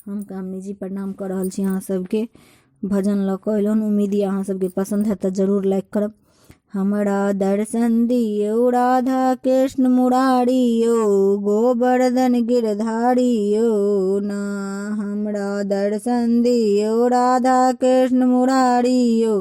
हम कामनी जी प्रणाम कर रहल छी अहाँ सबके भजन लऽ कऽ अयलहुँ। उम्मीद यऽ अहाँ सबके पसंद है तो जरूर लाइक करब। हमरा दर्शन दियो राधा कृष्ण मुरारी यो, गोवर्धन गिरधारी यो ना। हमरा दर्शन दियो राधा कृष्ण मुरारी यो,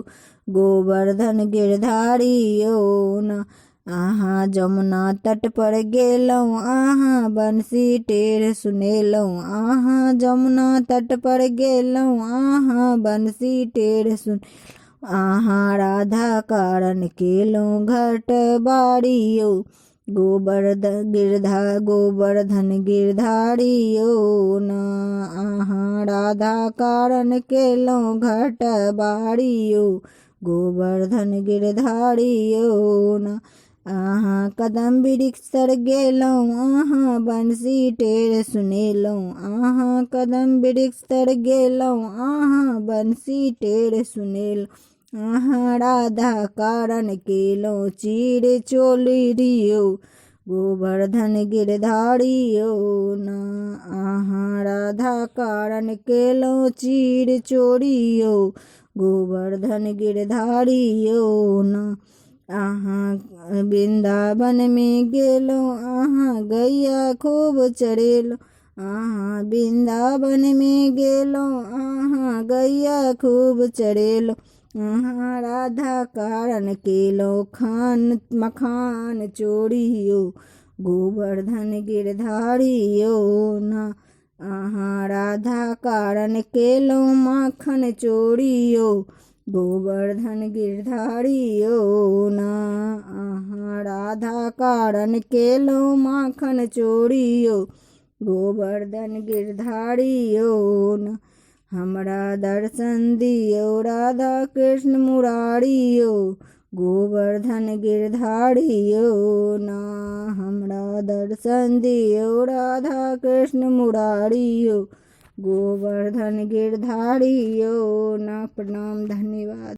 गोवर्धन गिरधारी यो ना। आहाँ जमुना तट पर गेलहुँ, आहाँ बंसी टेढ़ सुनेलहुँ। आहाँ जमुना तट पर गेलहुँ, आहाँ बंसी टेढ़ सुनेलहुँ। आहाँ राधा कारण केलहुँ घट बारी यो, गोवर्धन गिरधारी यो ना। आहाँ राधा कारण केलहुँ घट बारी यो, गोवर्धन गिरधारी यो ना। आहाँ कदम वृक्ष तर गेलहुँ, आहाँ बंसी टेढ़ सुनेलहुँ। आहाँ कदम वृक्ष तर गेलहुँ, आहाँ बंसी टेढ़ सुनेलहुँ। आहाँ राधा कारण केलहुँ चीर चोली यो, गोवर्धन गिरधारी यो ना। आहाँ राधा कारण केलहुँ चीर चोरी यो, गोवर्धन गिरधारी यो ना। आहाँ वृंदावन में गेलहुँ, आहाँ गैया खूब चरेलहुँ। आहाँ वृंदावन में गेलहुँ, आहाँ गैया खूब चरेलहुँ। आहाँ राधा कारण केलहुँ मखान चोरी यो, गोवर्धन गिरधारी यो ना। आहाँ राधा कारण केलहुँ माखन चोरी यो, गोवर्धन गिरधारी यो ना। आहाँ राधा कारण केलहुँ माखन चोरी यो, गोवर्धन गिरधारी यो ना। हमरा दर्शन दियो राधा कृष्ण मुरारी यो, गोवर्धन गिरधारी यो ना। हमरा दर्शन दियो राधा कृष्ण मुरारी यो, गोवर्धन गिरधारी यो ना। प्रणाम, धन्यवाद।